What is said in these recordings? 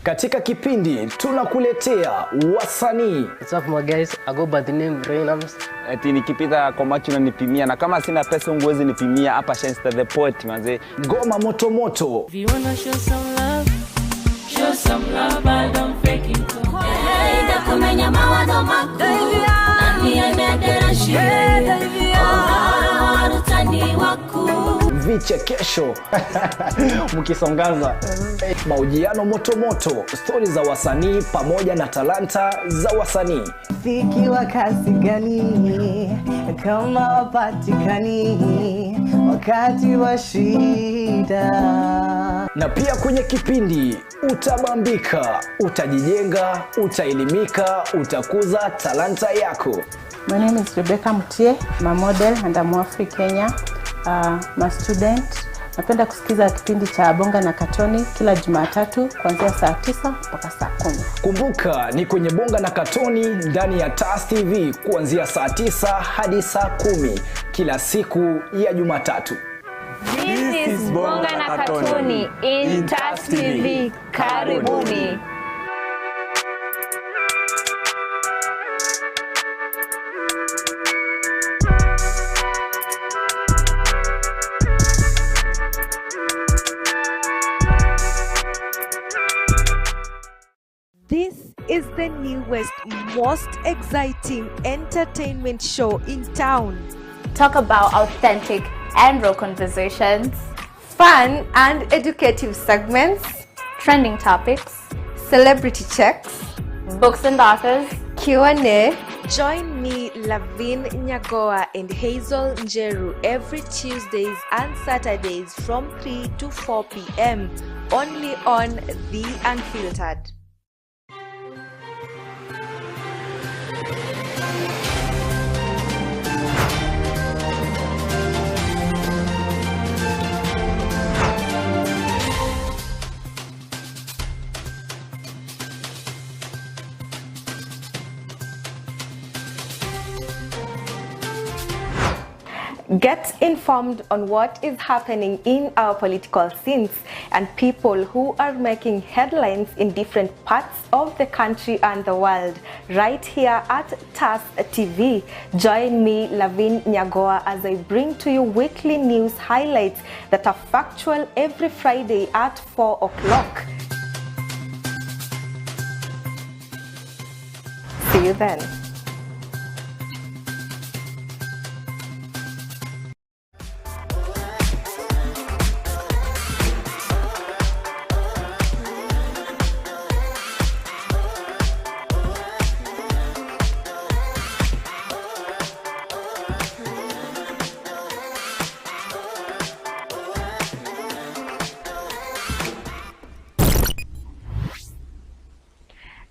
Katika kipindi tunakuletea wasanii. What's up my guys, I go by the name Rainams. Eti nikipita kwa macho unanipimia na kama sina pesa unguwezi nipimia hapa Shensta the Poet manze. Ngoma moto moto. If you wanna show some love, I don't fake it. Hey, da kumenya mawado mako. Nani anadera shire. Oh, utani wako. Vichekesho mkisongaza, mahojiano moto moto, stori za wasanii pamoja na talanta za wasanii. Fiki wa kasi gani kama wapatikani wakati wa shida. Na pia kwenye kipindi utabambika, utajijenga, utaelimika, utakuza talanta yako. My name is Rebecca Mutie, I'm a model and I'm Afri Kenya. I'm a student. Napenda kusikiza kipindi cha Bonga na Katoni kila Jumatatu kuanzia saa 9 mpaka saa 10. Kumbuka ni kwenye Bonga na Katoni ndani ya TAS TV kuanzia saa 9 hadi saa 10 kila siku ya Jumatatu. This is Bonga na Katoni in TAS TV. Karibuni. This is the newest, most exciting entertainment show in town. Talk about authentic and real conversations, Fun and educative segments, trending topics, celebrity checks, books and authors, Q&A. Join me, LAVIN, NYAGOWA and Hazel Njeru every Tuesdays and Saturdays from 3 to 4 p.m. only on The Unfiltered. Get informed on what is happening in our political scenes and people who are making headlines in different parts of the country and the world right here at TAS TV. Join me, LAVIN NYAGOWA, as I bring to you weekly news highlights that are factual every Friday at 4 o'clock. See you then.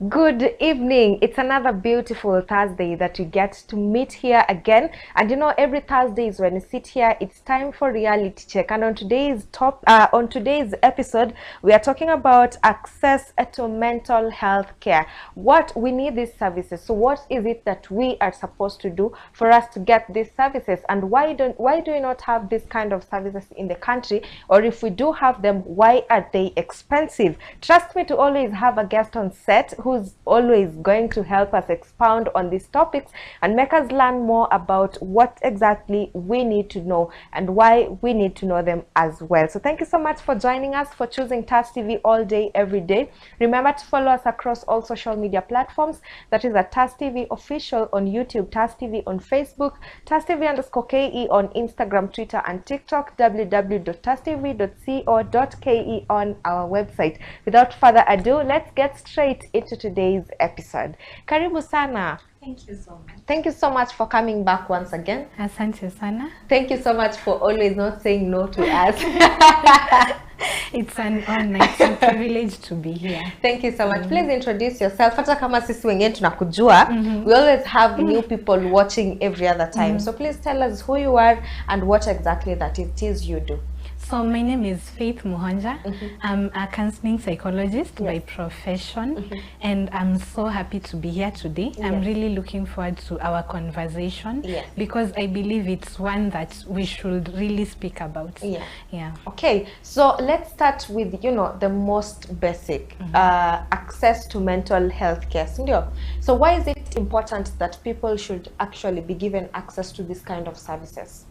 Good evening. It's another beautiful Thursday that you get to meet here again. And you know, every Thursday is when you sit here, it's time for reality check. And on today's episode, we are talking about access to mental health care. What we need these services. So what is it that we are supposed to do for us to get these services? And why do we not have this kind of services in the country? Or if we do have them, why are they expensive? Trust me to always have a guest on set who's always going to help us expound on these topics and make us learn more about what exactly we need to know and why we need to know them as well. So thank you so much for joining us, for choosing TAS TV all day, every day. Remember to follow us across all social media platforms. That is at TAS TV Official on YouTube, TAS TV on Facebook, TAS TV_KE on Instagram, Twitter and TikTok, www.tastv.co.ke on our website. Without further ado, let's get straight into today's episode. Karibu sana. Thank you so much. Thank you so much for coming back once again. Asante sana. Thank you so much for always not saying no to us. It's an honor, it's a privilege to be here. Thank you so much. Please introduce yourself. Hata kama sisi wengine tunakujua, we always have new people watching every other time. So please tell us who you are and what exactly that it is you do. So my name is Faith Muhonja. I'm a counseling psychologist by profession, and I'm so happy to be here today. I'm really looking forward to our conversation because I believe it's one that we should really speak about. Okay, so let's start with, you know, the most basic, access to mental health care. So why is it important that people should actually be given access to this kind of services?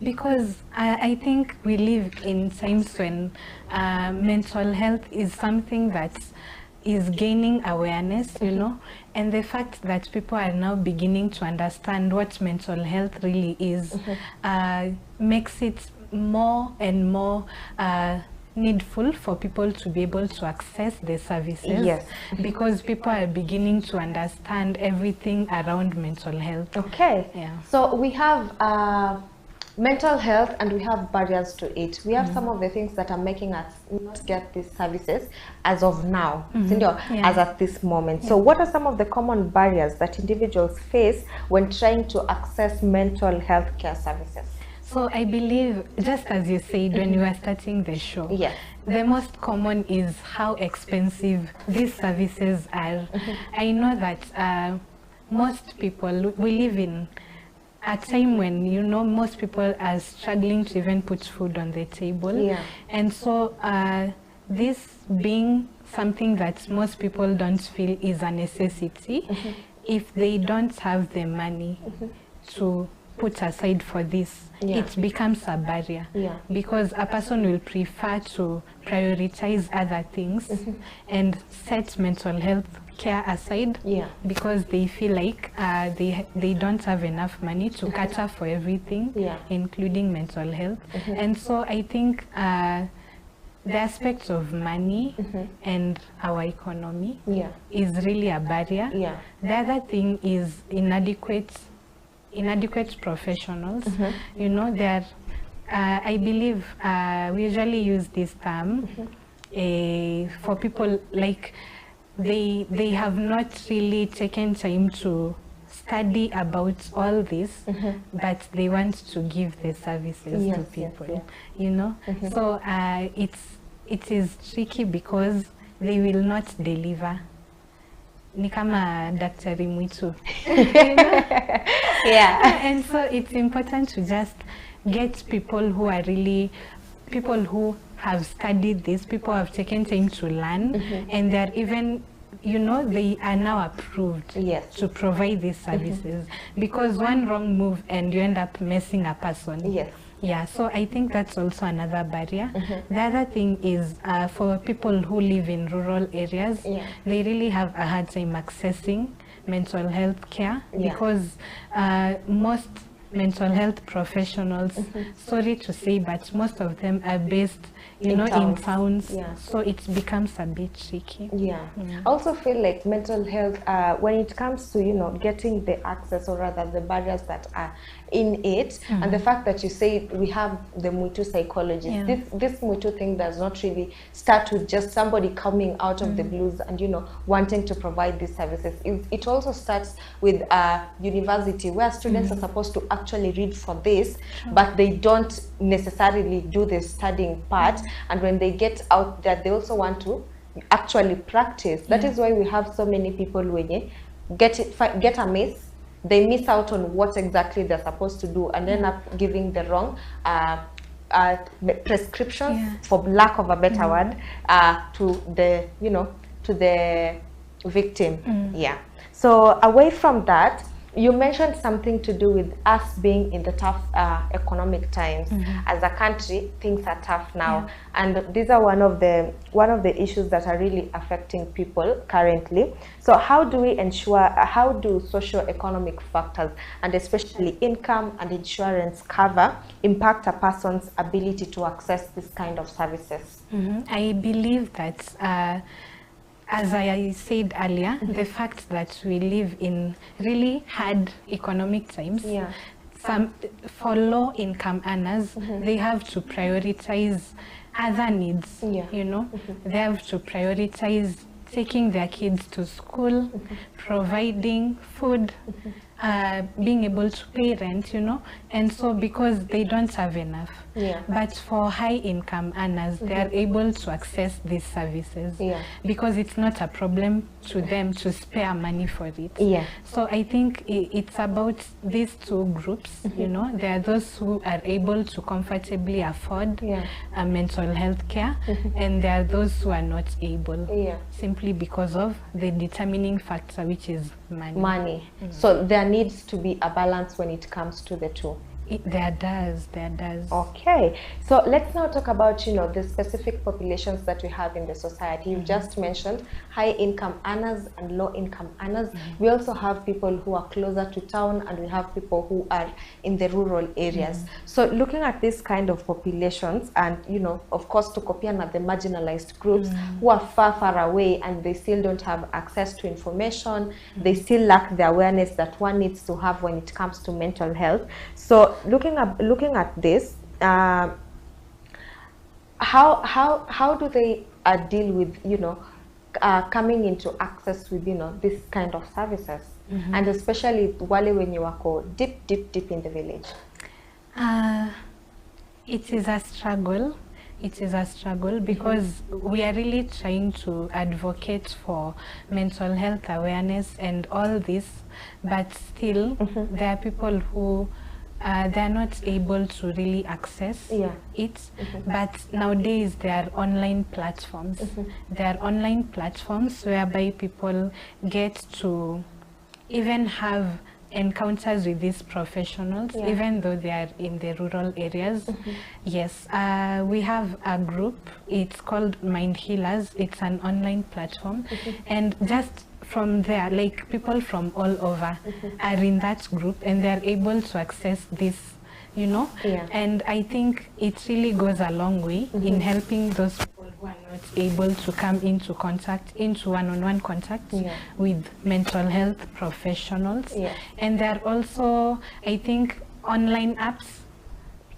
Because I think we live in times when mental health is something that is gaining awareness, you know, and the fact that people are now beginning to understand what mental health really is makes it more and more needful for people to be able to access the services because people are beginning to understand everything around mental health. So we have mental health and we have barriers to it. We have some of the things that are making us not get these services as of now, as at this moment. So what are some of the common barriers that individuals face when trying to access mental health care services? So I believe, just as you said when you were starting the show, the most common is how expensive these services are. I know that most people, we live in a time when, you know, most people are struggling to even put food on the table. And so this being something that most people don't feel is a necessity, if they don't have the money to put aside for this, it becomes a barrier because a person will prefer to prioritize other things and set mental health care aside because they feel like they don't have enough money to cater for everything, including mental health. And so I think the aspect of money and our economy is really a barrier. The other thing is inadequate professionals. You know, there I believe we usually use this term for people like they have not really taken time to study about all this, but they want to give the services to people, you know. So it is tricky because they will not deliver. Ni kama daktari mwitu. And so it's important to just get people who are really people who have studied this, people who have taken time to learn, and they're even, you know, they are now approved to provide these services, because one wrong move and you end up messing a person. So I think that's also another barrier. The other thing is for people who live in rural areas, they really have a hard time accessing mental health care because most mental health professionals, sorry to say, but most of them are based, you know, in towns, so it becomes a bit tricky. I also feel like mental health, when it comes to, you know, getting the access, or rather the barriers that are in it, and the fact that you say we have the Mutu psychologist, this Mutu thing does not really start with just somebody coming out of the blues and, you know, wanting to provide these services. It also starts with a university where students are supposed to actually read for this, but they don't necessarily do the studying part, and when they get out there, they also want to actually practice. That is why we have so many people when you get a miss, they miss out on what exactly they're supposed to do and end up giving the wrong prescriptions, for lack of a better word, to the, you know, to the victim. So away from that, you mentioned something to do with us being in the tough economic times. As a country, things are tough now, and these are one of the issues that are really affecting people currently. So how do we ensure, how do socio-economic factors, and especially income and insurance cover, impact a person's ability to access this kind of services? I believe that as I said earlier, the fact that we live in really hard economic times, for low-income earners, they have to prioritize other needs, you know. They have to prioritize taking their kids to school, providing food, being able to pay rent, you know, and so because they don't have enough. Yeah. But for high income earners, they are able to access these services because it's not a problem to them to spare money for it. Yeah. So I think it's about these two groups, you know. There are those who are able to comfortably afford mental health care, and there are those who are not able, simply because of the determining factor, which is money. So there needs to be a balance when it comes to the two. There does. Okay, so let's now talk about, you know, the specific populations that we have in the society. You just mentioned high income earners and low income earners. We also have people who are closer to town, and we have people who are in the rural areas. So looking at this kind of populations, and, you know, of course, to Kopiana, the marginalized groups who are far away, and they still don't have access to information, they still lack the awareness that one needs to have when it comes to mental health. So looking at this, how do they deal with, you know, coming into access with, you know, this kind of services, and especially wale when you wako deep in the village? It is a struggle. Because we are really trying to advocate for mental health awareness and all this, but still there are people who they're not able to really access it. But nowadays there are online platforms. There are online platforms whereby people get to even have encounters with these professionals, even though they are in the rural areas. Yes, we have a group, it's called Mind Healers. It's an online platform, and just from there, like, people from all over are in that group, and they're able to access this, you know. And I think it really goes a long way in helping those people who are not able to come into one-on-one contact with mental health professionals. And there are also, I think, online apps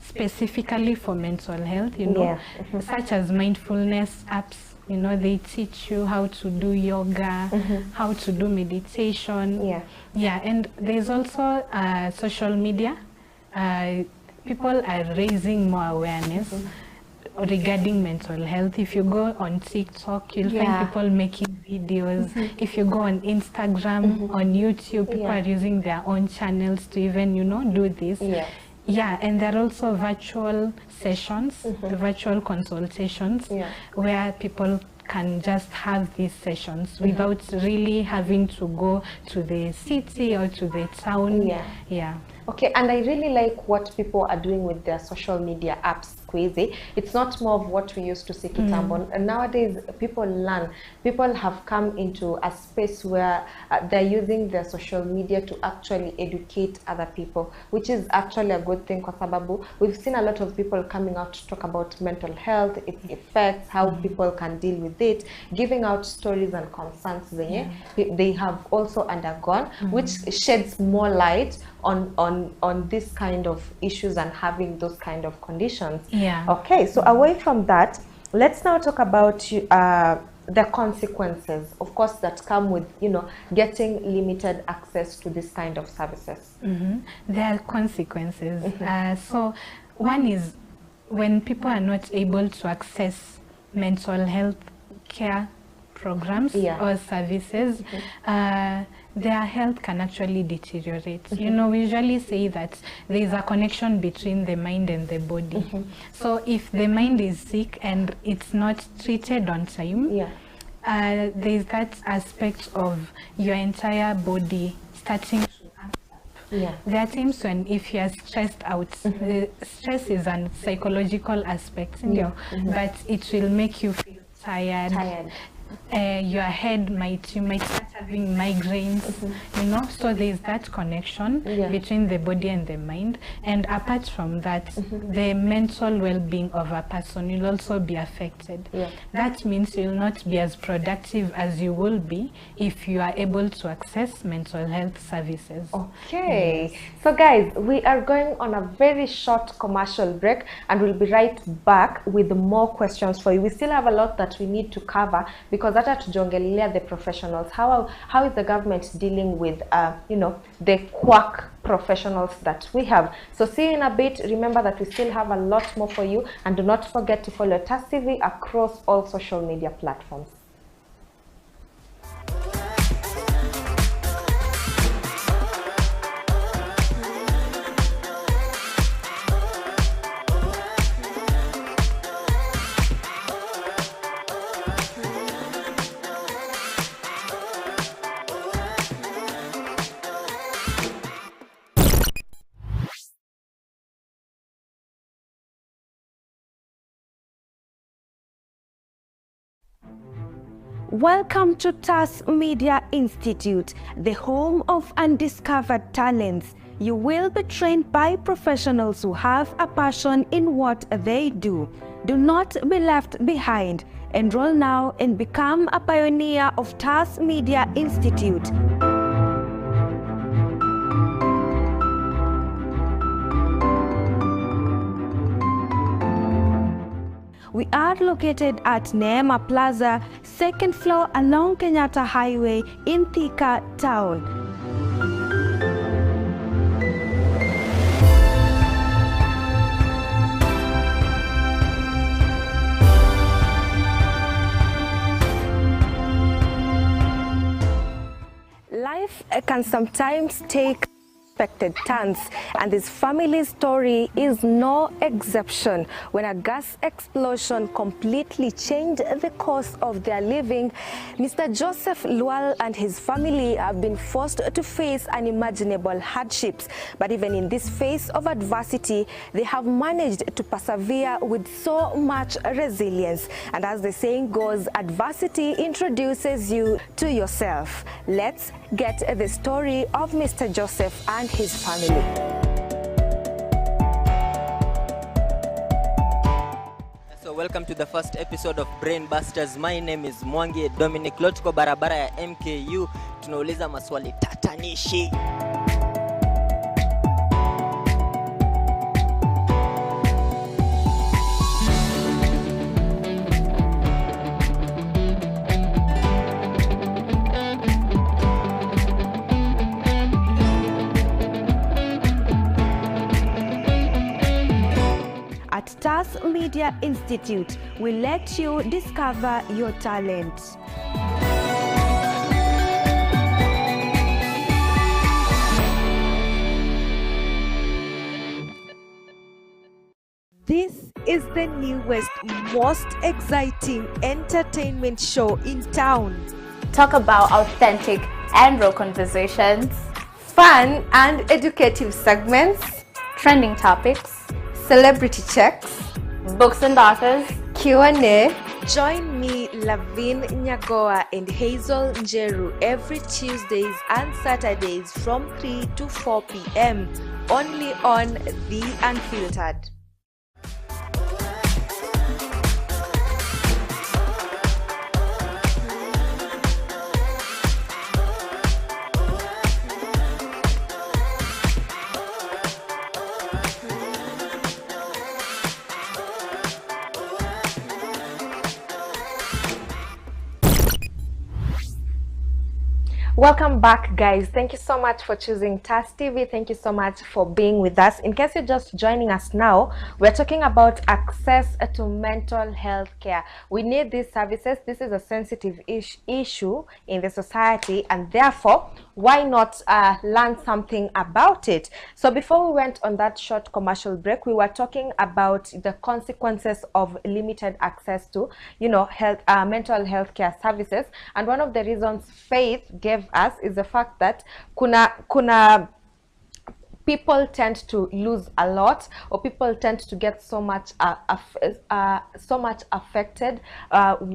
specifically for mental health, you know, such as mindfulness apps. You know, they teach you how to do yoga, how to do meditation. And there's also social media. People are raising more awareness regarding mental health. If you go on TikTok, you'll find people making videos. If you go on Instagram, on YouTube, people are using their own channels to even, you know, do this. And there are also virtual sessions, virtual consultations, where people can just have these sessions without really having to go to the city or to the town. Okay, and I really like what people are doing with their social media apps. Crazy. It's not more of what we used to see kitambo. And nowadays, people learn. People have come into a space where they're using their social media to actually educate other people, which is actually a good thing. Kwa sababu we've seen a lot of people coming out to talk about mental health, its effects, how people can deal with it, giving out stories and concerns they have also undergone, which sheds more light on this kind of issues and having those kind of conditions. Okay, so away from that, let's now talk about the consequences, of course, that come with, you know, getting limited access to this kind of services. There are consequences. So one is when people are not able to access mental health care programs or services, their health can actually deteriorate. You know, we usually say that there is a connection between the mind and the body. So if the mind is sick and it's not treated on time, there is that aspect of your entire body starting to act up. There are times when if you are stressed out, stress is a psychological aspect, but it will make you feel tired. Your head you might start having migraines, you know. So there's that connection between the body and the mind, and apart from that, the mental well-being of a person will also be affected. That means you'll not be as productive as you will be if you are able to access mental health services. Okay, so guys, we are going on a very short commercial break, and we'll be right back with more questions for you. We still have a lot that we need to cover, because but hatujaongelea the professionals. How is the government dealing with you know, the quack professionals that we have? So see you in a bit. Remember that we still have a lot more for you, and do not forget to follow TAS TV across all social media platforms. Welcome to TAS Media Institute, the home of undiscovered talents. You will be trained by professionals who have a passion in what they do. Do not be left behind. Enroll now and become a pioneer of TAS Media Institute. We are located at Neema Plaza, 2nd floor along Kenyatta Highway in Thika Town. Life can sometimes take unexpected turns, and this family's story is no exception. When a gas explosion completely changed the course of their living, Mr. Joseph Lual and his family have been forced to face unimaginable hardships. But even in this phase of adversity, they have managed to persevere with so much resilience. And as the saying goes, adversity introduces you to yourself. Let's get the story of Mr. Joseph and his family. So welcome to the first episode of Brain Busters. My name is Mwangi Dominic. Leo tuko barabara ya MKU, tunauliza maswali tatanishi. At TAS Media Institute, we let you discover your talent. This is the newest, most exciting entertainment show in town. Talk about authentic and real conversations, Fun and educative segments, trending topics, celebrity checks, books and authors, Q&A. Join me, LAVIN, NYAGOWA and Hazel Njeru every Tuesdays and Saturdays from 3 to 4 p.m. only on The Unfiltered. Welcome back, guys. Thank you so much for choosing TAS TV. Thank you so much for being with us. In case you're just joining us now, we're talking about access to mental health care. We need these services. This is a sensitive issue in the society, and therefore, why not learn something about it? So before we went on that short commercial break, we were talking about the consequences of limited access to, mental health care services. And one of the reasons Faith gave us is the fact that kuna people tend to lose a lot, or people tend to get so much affected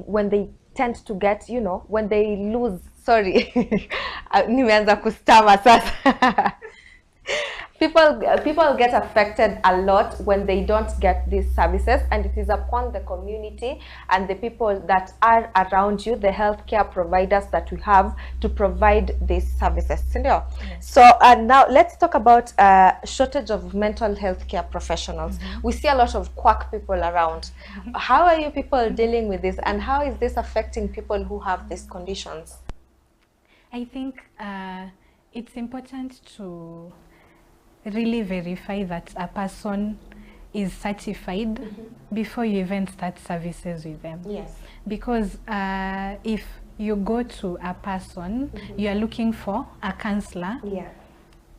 when they tend to get, when they lose, sorry, nimeanza kustama sasa. People get affected a lot when they don't get these services, and it is upon the community and the people that are around you, the healthcare providers that we have, to provide these services. Yes. So now let's talk about shortage of mental health care professionals. We see a lot of quack people around. How are you people dealing with this, and how is this affecting people who have these conditions? I think it's important to really verify that a person is certified before you even start services with them. Yes. Because if you go to a person, you are looking for a counselor,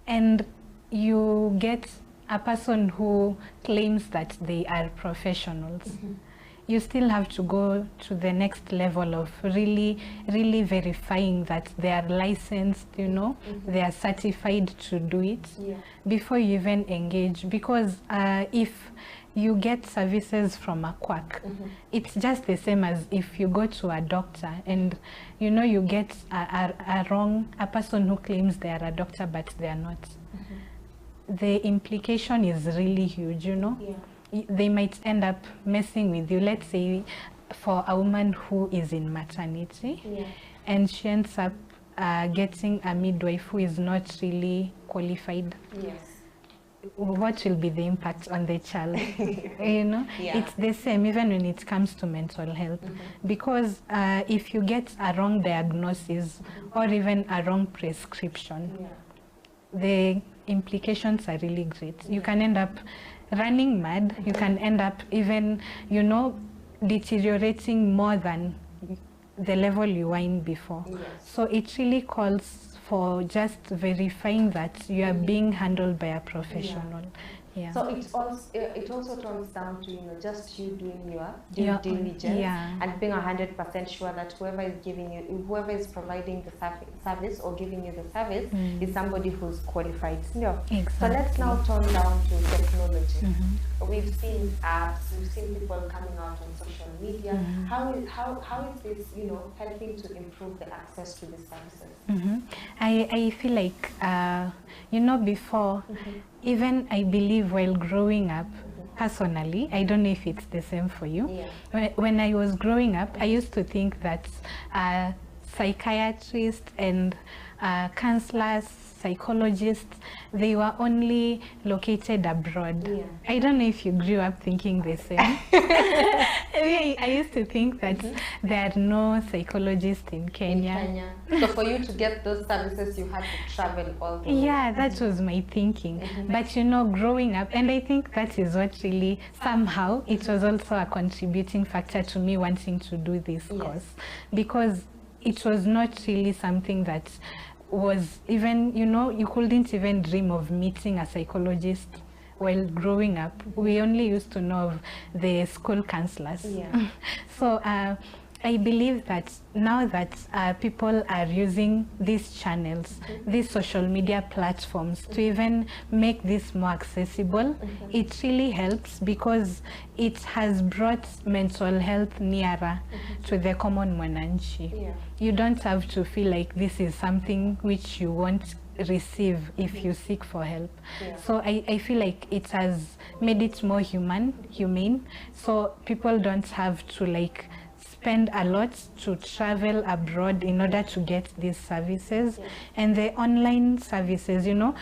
and you get a person who claims that they are professionals, you still have to go to the next level of really verifying that they are licensed, you know, they are certified to do it before you even engage. Because if you get services from a quack, it's just the same as if you go to a doctor and, you know, you get a person who claims they are a doctor but they are not. The implication is really huge, you know. They might end up messing with you. Let's say for a woman who is in maternity and she ends up getting a midwife who is not really qualified. What will be the impact on the child? You know, it's the same even when it comes to mental health, because if you get a wrong diagnosis or even a wrong prescription, the implications are really great. You can end up running mad. You can end up even, you know, deteriorating more than the level you were in before. So it really calls for just verifying that you are being handled by a professional. So it also turns down to, you know, just you doing your due diligence and being 100% sure that whoever is giving you, whoever is providing the service or giving you the service is somebody who's qualified. Exactly. So let's now turn down to technology. We've seen apps, we've seen people coming out on social media. How is this, you know, helping to improve the access to these services? I feel like, you know, before, even I believe while growing up, personally, I don't know if it's the same for you. When I was growing up, I used to think that psychiatrists and counselors, psychologists, they were only located abroad. I don't know if you grew up thinking the same. I used to think that there are no psychologists in Kenya. So for you to get those services, you had to travel all the way. Yeah, that was my thinking. But you know, growing up, and I think that is what really, somehow, it was also a contributing factor to me wanting to do this course. Because it was not really something that was even, you know, you couldn't even dream of meeting a psychologist while growing up. We only used to know of the school counselors. So I believe that now that people are using these channels, these social media platforms to even make this more accessible, it really helps, because it has brought mental health nearer to the common mwananchi. You don't have to feel like this is something which you won't receive if you seek for help. So I feel like it has made it more humane, so people don't have to like spend a lot to travel abroad in order to get these services. And the online services, you know,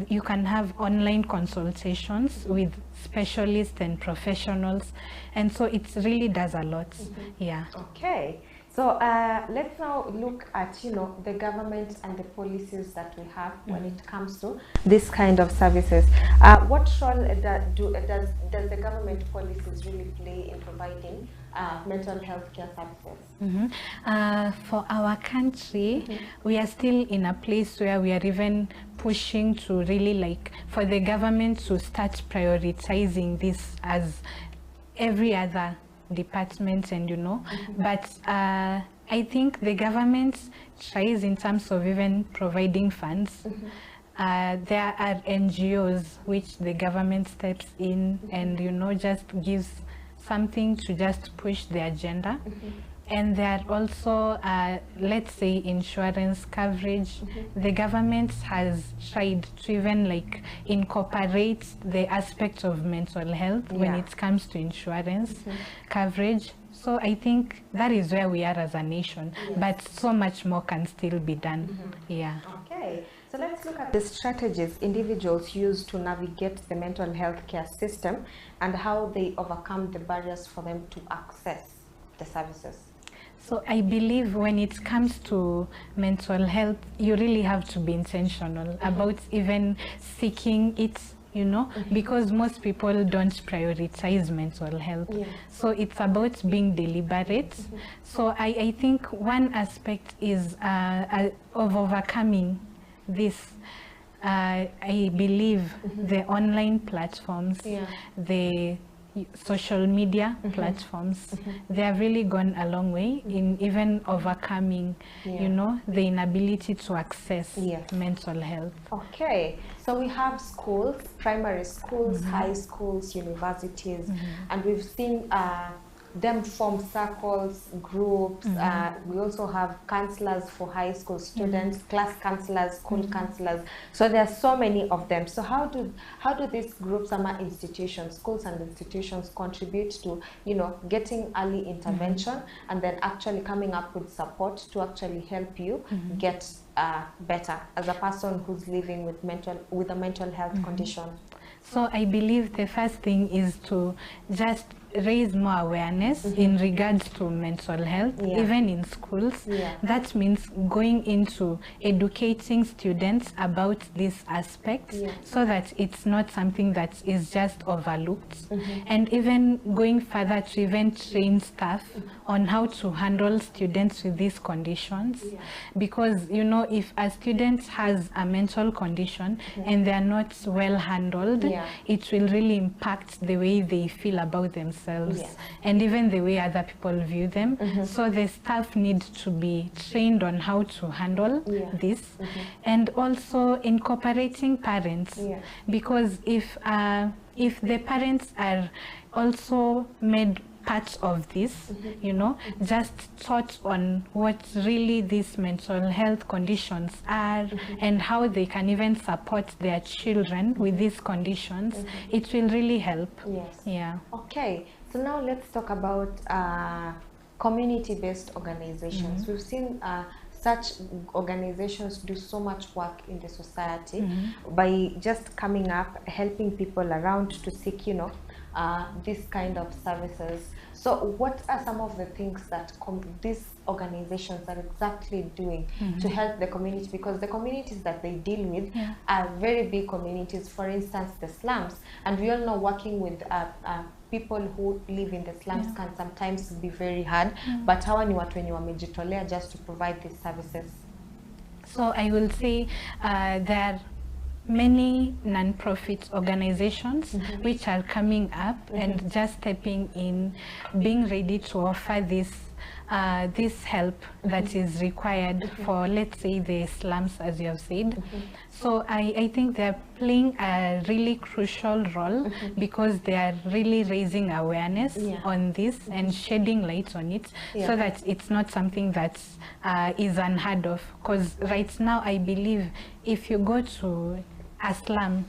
you can have online consultations with specialists and professionals, and so it really does a lot. Okay. So let's now look at, you know, the government and the policies that we have when it comes to this kind of services. What role does the government policies really play in providing mental health care services? For our country, we are still in a place where we are even pushing to really like for the government to start prioritizing this as every other department, and you know, but I think the government tries in terms of even providing funds. There are NGOs which the government steps in and, you know, just gives something to just push the agenda. And there are also, let's say, insurance coverage. The government has tried to even like incorporate the aspect of mental health when it comes to insurance coverage. So I think that is where we are as a nation, but so much more can still be done. Yeah. Okay, so let's look at the strategies individuals use to navigate the mental health care system and how they overcome the barriers for them to access the services. So I believe when it comes to mental health, you really have to be intentional about even seeking it, you know, because most people don't prioritize mental health. So it's about being deliberate. So I think one aspect is of overcoming this. I believe the online platforms, the social media platforms, they have really gone a long way in even overcoming, you know, the inability to access mental health. Okay, so we have schools, primary schools, high schools, universities, and we've seen them form circles, groups. We also have counselors for high school students, class counselors, school counselors. So there are so many of them. So how do these groups and institutions, schools and institutions, contribute to, you know, getting early intervention and then actually coming up with support to actually help you get better as a person who's living with a mental health condition? So I believe the first thing is to just raise more awareness in regards to mental health, even in schools. That means going into educating students about this aspect so that it's not something that is just overlooked. And even going further to even train staff on how to handle students with these conditions. Because, you know, if a student has a mental condition and they are not well handled, it will really impact the way they feel about themselves and even the way other people view them. So the staff need to be trained on how to handle this, and also incorporating parents, because if the parents are also made part of this, you know, just taught on what really these mental health conditions are and how they can even support their children with these conditions, it will really help. Okay, so now let's talk about community-based organizations. We've seen such organizations do so much work in the society by just coming up, helping people around to seek, you know, this kind of services. So what are some of the things that these organizations are exactly doing to help the community? Because the communities that they deal with are very big communities, for instance, the slums. And we all know working with people who live in the slums can sometimes be very hard, but hawa ni watu wenye wamejitolea just to provide these services. So I will say there are many non-profit organizations which are coming up and just stepping in, being ready to offer this help that is required for, let's say, the slums, as you have said. So I think they're playing a really crucial role because they are really raising awareness on this and shedding light on it so that it's not something that is unheard of. Because right now, I believe if you go to a slum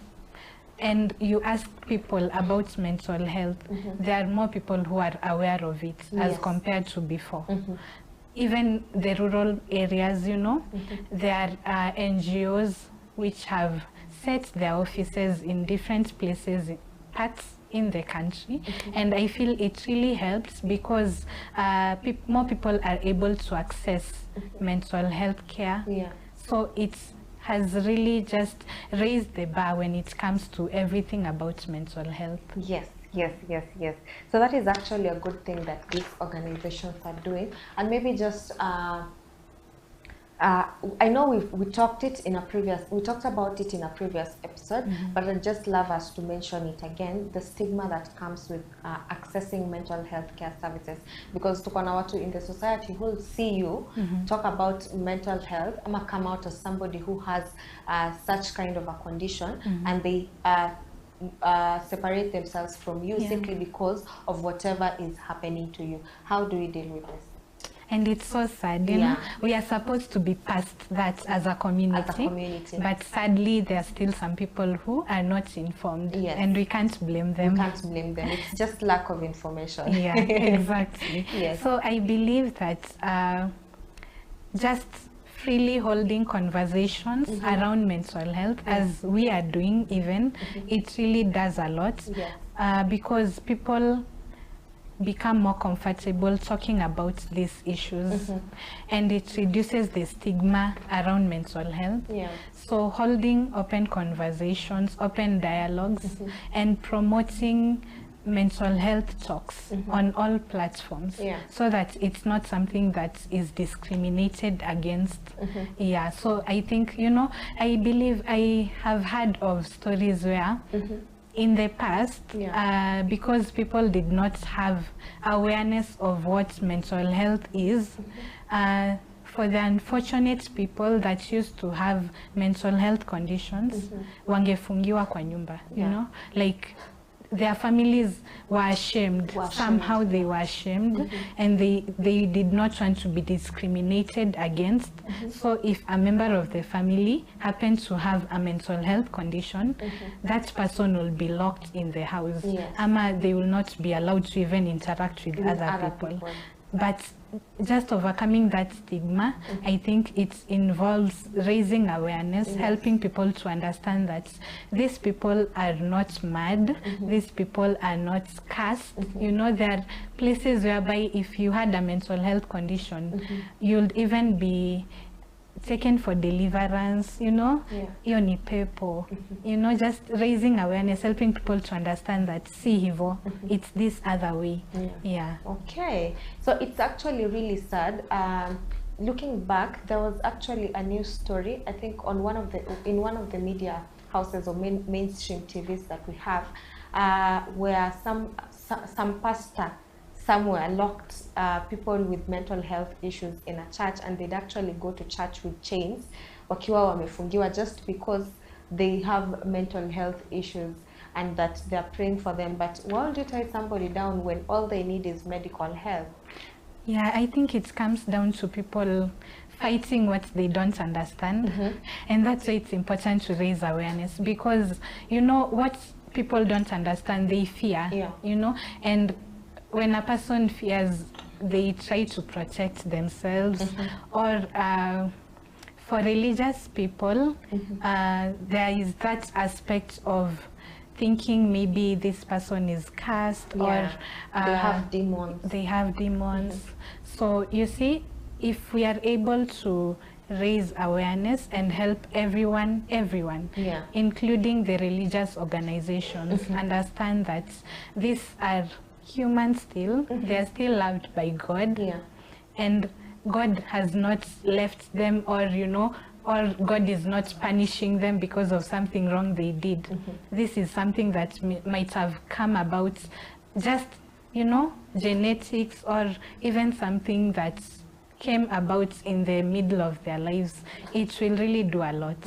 and you ask people about mental health, there are more people who are aware of it as compared to before. Even the rural areas, you know, there are NGOs which have set their offices in different places, parts in the country, and I feel it really helps because more people are able to access mental health care. So it has really just raised the bar when it comes to everything about mental health. Yes. So that is actually a good thing that these organizations are doing. And maybe just I know we talked about it in a previous episode, but I'd just love us to mention it again, the stigma that comes with accessing mental health care services, because tuko na watu in the society who will see you talk about mental health ama come out as somebody who has such kind of a condition, and they separate themselves from you simply because of whatever is happening to you. How do we deal with this? And it's so sad, you know. We are supposed to be past that as a community. But sadly, there are still some people who are not informed. And we can't blame them. We can't blame them. It's just lack of information. Yeah, exactly. So I believe that just freely holding conversations around mental health, as we are doing even, it really does a lot. Because people become more comfortable talking about these issues, and it reduces the stigma around mental health. So holding open conversations, open dialogues, and promoting mental health talks on all platforms, so that it's not something that is discriminated against. So I think, you know, I believe I have heard of stories where in the past, because people did not have awareness of what mental health is, for the unfortunate people that used to have mental health conditions, wangefungiwa kwa nyumba, you know, like their families were ashamed. Somehow they were ashamed, and they did not want to be discriminated against. So if a member of the family happened to have a mental health condition, that person will be locked in the house. Ama they will not be allowed to even interact with other people. But just overcoming that stigma, I think it involves raising awareness, helping people to understand that these people are not mad, these people are not cursed. You know, there are places whereby if you had a mental health condition, you'll even be taken for deliverance, you know, hiyo ni pepo. You know, just raising awareness, helping people to understand that si hivo, it's this other way. Okay, so it's actually really sad. Looking back, there was actually a news story, I think on one of the media houses or mainstream TVs that we have, where some pastor somewhere locked people with mental health issues in a church, and they'd actually go to church with chains wakiwa wamefungiwa just because they have mental health issues and that they're praying for them. But why would you tie somebody down when all they need is medical help? Yeah, I think it comes down to people fighting what they don't understand, and that's why it's important to raise awareness, because you know what people don't understand, they fear, you know, and when a person fears, they try to protect themselves. Or for religious people, there is that aspect of thinking maybe this person is cursed, or they have demons. They have demons. So you see, if we are able to raise awareness and help everyone, including the religious organizations, understand that these are humans still, they are still loved by God, and God has not left them, or you know, or God is not punishing them because of something wrong they did. This is something that might have come about just, you know, genetics, or even something that came about in the middle of their lives. It will really do a lot,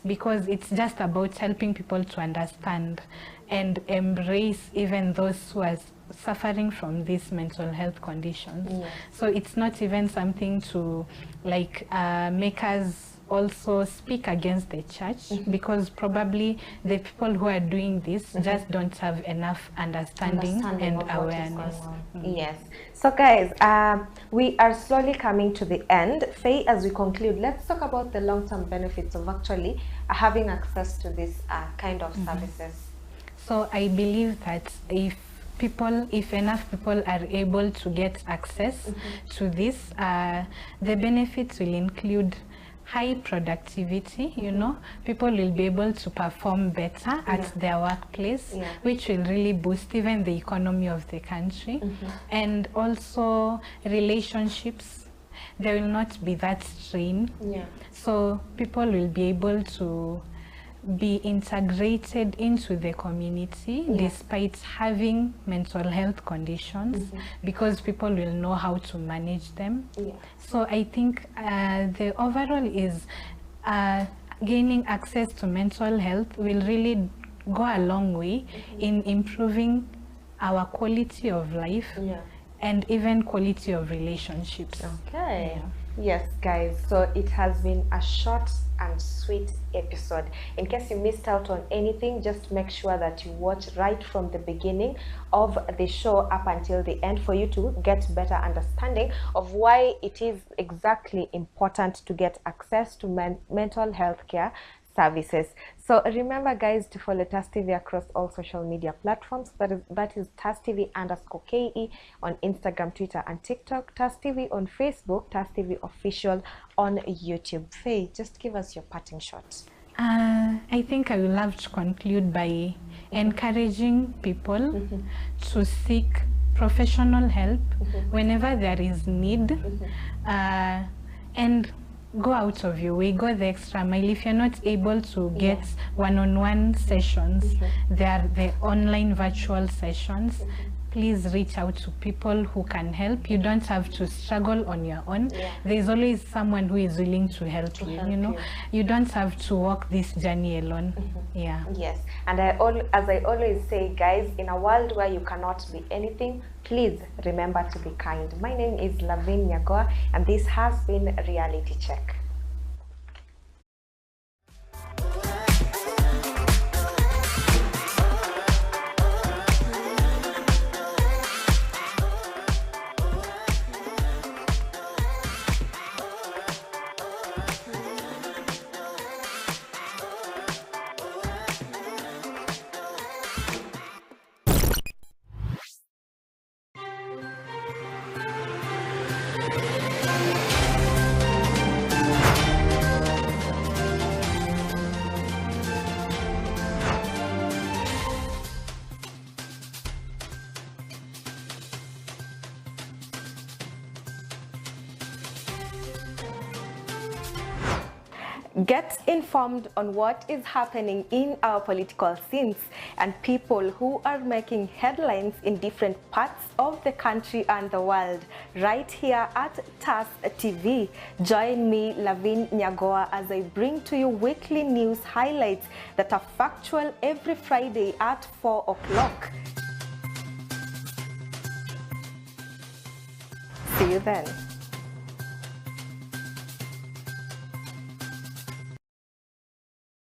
because it's just about helping people to understand and embrace even those who are suffering from these mental health conditions. So it's not even something to like make us also speak against the church, because probably the people who are doing this just don't have enough understanding and awareness. Yes. So guys, we are slowly coming to the end. Faye, as we conclude, let's talk about the long-term benefits of actually having access to this kind of services. So I believe that if enough people are able to get access to this, the benefits will include high productivity, you know, people will be able to perform better at their workplace, which will really boost even the economy of the country. And also relationships, there will not be that strain. So people will be able to be integrated into the community despite having mental health conditions, because people will know how to manage them. So I think the overall is gaining access to mental health will really go a long way in improving our quality of life and even quality of relationships. Okay. Yeah. Yes, guys, so it has been a short and sweet episode. In case you missed out on anything, just make sure that you watch right from the beginning of the show up until the end for you to get better understanding of why it is exactly important to get access to mental health care services. So remember, guys, to follow TAS TV across all social media platforms. That is TAS TV _KE on Instagram, Twitter, and TikTok. TAS TV on Facebook. TAS TV official on YouTube. Faye, just give us your parting shot. I think I will have to conclude by encouraging people to seek professional help whenever there is need, and go out of your way, go the extra mile. If you're not able to get one-on-one sessions, there are the online virtual sessions. Please reach out to people who can help. You don't have to struggle on your own. There's always someone who is willing to help you. You know, you don't have to walk this journey alone. Yeah. Yes, and as I always say, guys, in a world where you cannot be anything, please remember to be kind. My name is LAVIN NYAGOWA, and this has been Reality Check. Get informed on what is happening in our political scenes and people who are making headlines in different parts of the country and the world right here at TAS TV. Join me, LAVIN NYAGOWA, as I bring to you weekly news highlights that are factual every Friday at 4 o'clock. See you then.